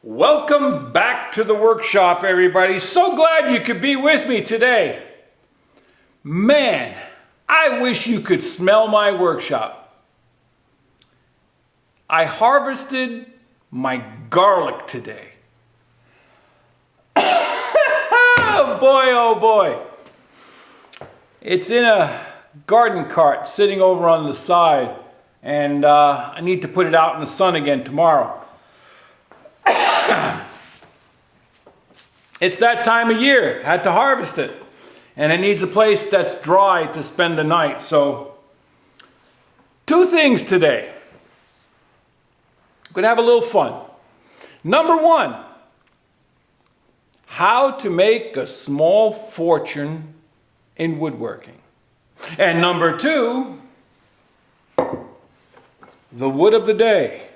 Welcome back to the workshop, everybody. So glad you could be with me today. Man, I wish you could smell my workshop. I harvested my garlic today. Oh boy. It's in a garden cart sitting over on the side, and I need to put it out in the sun again tomorrow. It's that time of year. Had to harvest it, and it needs a place that's dry to spend the night. So, two things today. We're gonna have a little fun. Number one, how to make a small fortune in woodworking. And number two, the wood of the day.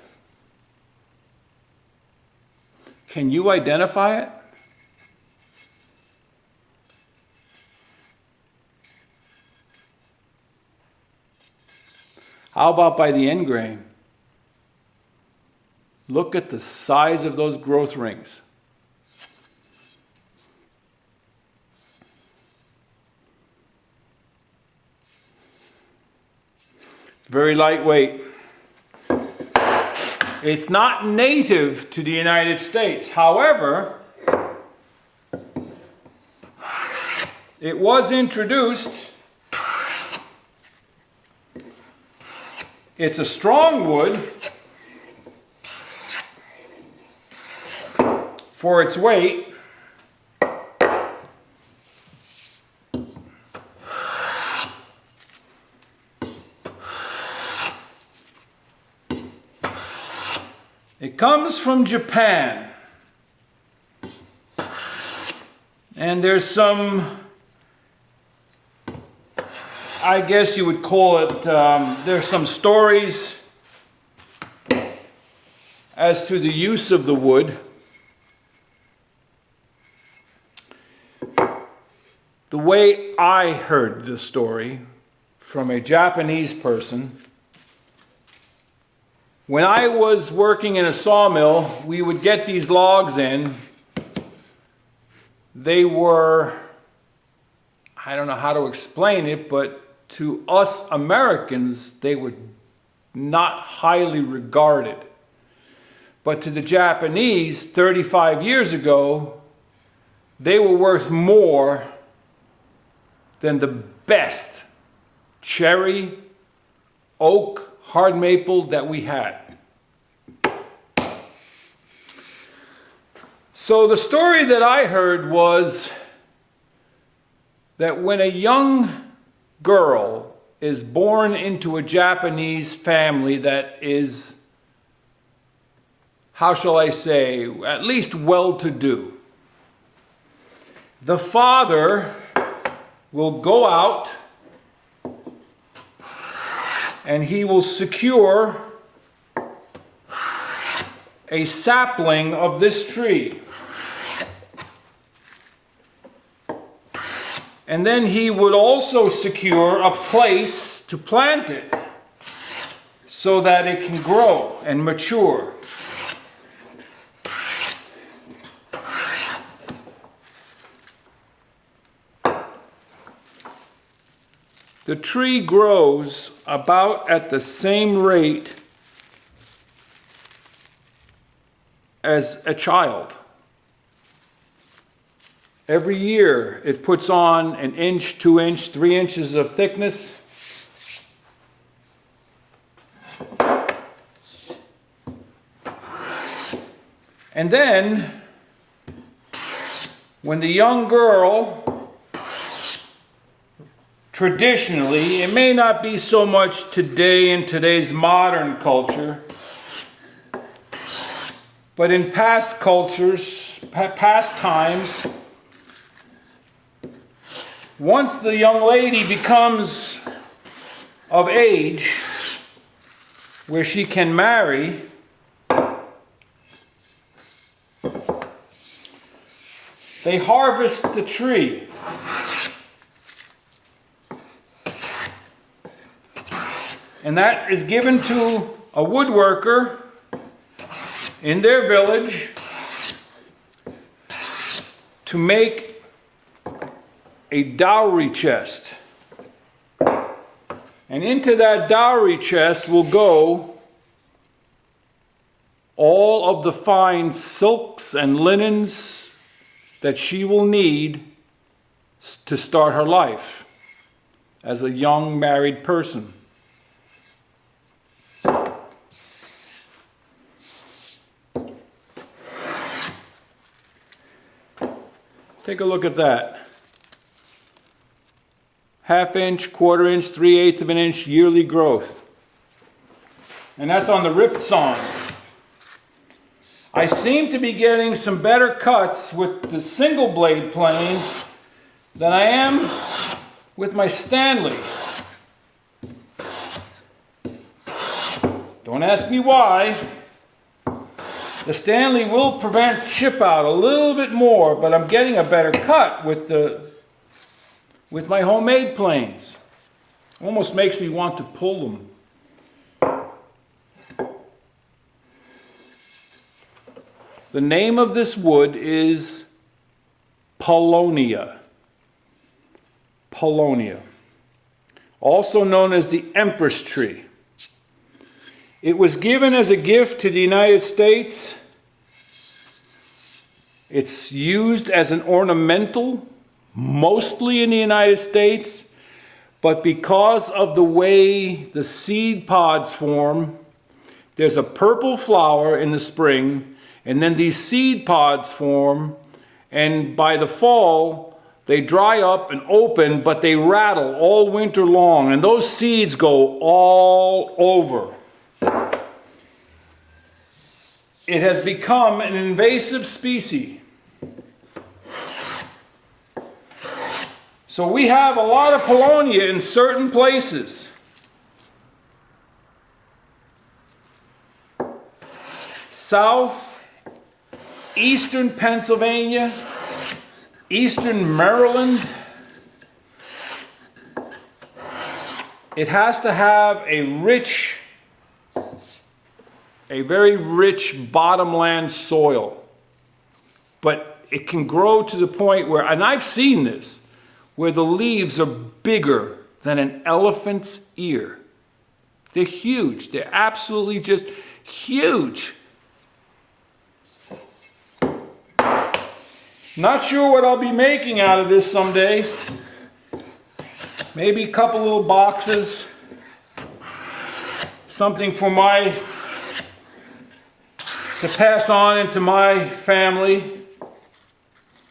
Can you identify it? How about by the end grain? Look at the size of those growth rings. It's very lightweight. It's not native to the United States. However, it was introduced. It's a strong wood for its weight. It comes from Japan, and there's some, I guess you would call it, there's some stories as to the use of the wood. The way I heard the story from a Japanese person, when I was working in a sawmill, we would get these logs in. They were, I don't know how to explain it, but to us Americans, they were not highly regarded. But to the Japanese, 35 years ago, they were worth more than the best cherry, oak, hard maple that we had. So the story that I heard was that when a young girl is born into a Japanese family that is, how shall I say, at least well-to-do, the father will go out and he will secure a sapling of this tree. And then he would also secure a place to plant it so that it can grow and mature. The tree grows about at the same rate as a child. Every year it puts on an inch, 2 inch, 3 inches of thickness. And then, when the young girl, traditionally, it may not be so much today in today's modern culture, but in past cultures, past times, once the young lady becomes of age where she can marry, they harvest the tree. And that is given to a woodworker in their village to make a dowry chest. And into that dowry chest will go all of the fine silks and linens that she will need to start her life as a young married person. Take a look at that. 1/2 inch, 1/4 inch, 3/8 of an inch yearly growth. And that's on the ripped sawn. I seem to be getting some better cuts with the single blade planes than I am with my Stanley. Don't ask me why. The Stanley will prevent chip out a little bit more, but I'm getting a better cut with my homemade planes. Almost makes me want to pull them. The name of this wood is Paulownia. Paulownia, also known as the Empress Tree. It was given as a gift to the United States. It's used as an ornamental, mostly in the United States, but because of the way the seed pods form, there's a purple flower in the spring, and then these seed pods form, and by the fall, they dry up and open, but they rattle all winter long, and those seeds go all over. It has become an invasive species. So we have a lot of Paulownia in certain places. South, eastern Pennsylvania, eastern Maryland. It has to have a very rich bottomland soil. But it can grow to the point where, and I've seen this, where the leaves are bigger than an elephant's ear. They're huge. They're absolutely just huge. Not sure what I'll be making out of this someday. Maybe a couple little boxes. Something for to pass on into my family.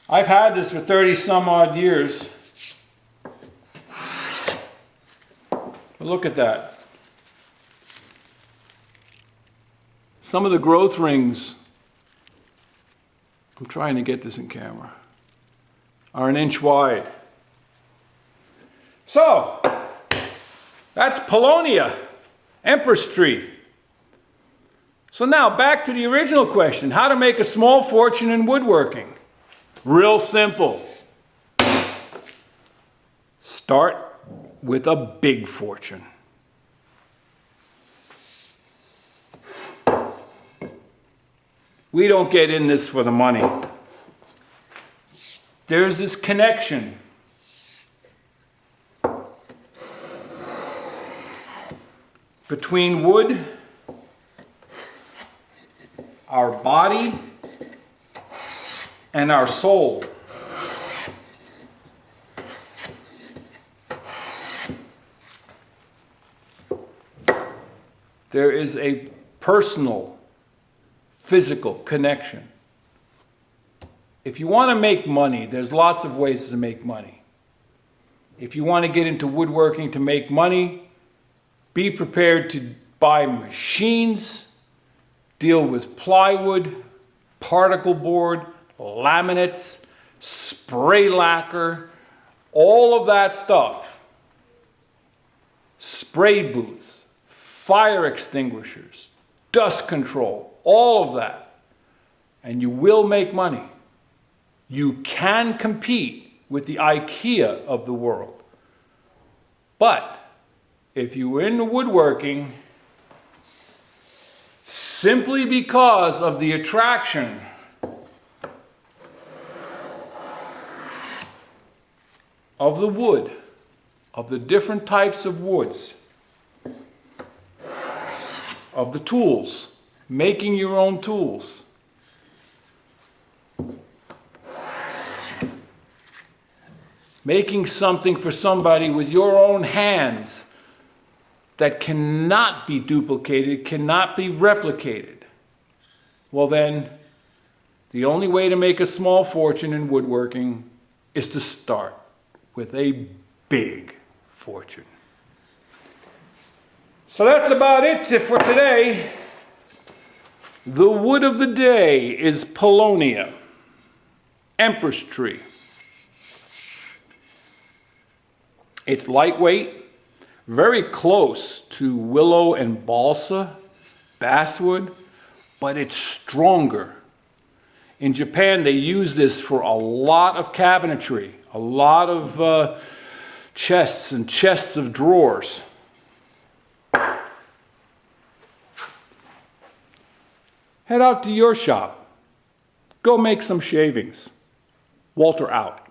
I've had this for 30 some odd years. But look at that. Some of the growth rings, I'm trying to get this in camera, are 1 inch wide. So, that's Paulownia, Empress Tree. So now back to the original question, how to make a small fortune in woodworking. Real simple. Start with a big fortune. We don't get in this for the money. There's this connection. Between wood, our body, and our soul. There is a personal, physical connection. If you want to make money, there's lots of ways to make money. If you want to get into woodworking to make money, be prepared to buy machines, deal with plywood, particle board, laminates, spray lacquer, all of that stuff. Spray booths, fire extinguishers, dust control, all of that. And you will make money. You can compete with the IKEA of the world. But if you were into woodworking, simply because of the attraction of the wood, of the different types of woods, of the tools, making your own tools. Making something for somebody with your own hands that cannot be duplicated, cannot be replicated. Well then, the only way to make a small fortune in woodworking is to start with a big fortune. So that's about it for today. The wood of the day is Paulownia, Empress Tree. It's lightweight, very close to willow and balsa, basswood, but it's stronger. In Japan, they use this for a lot of cabinetry, a lot of chests and chests of drawers. Head out to your shop. Go make some shavings. Walter out.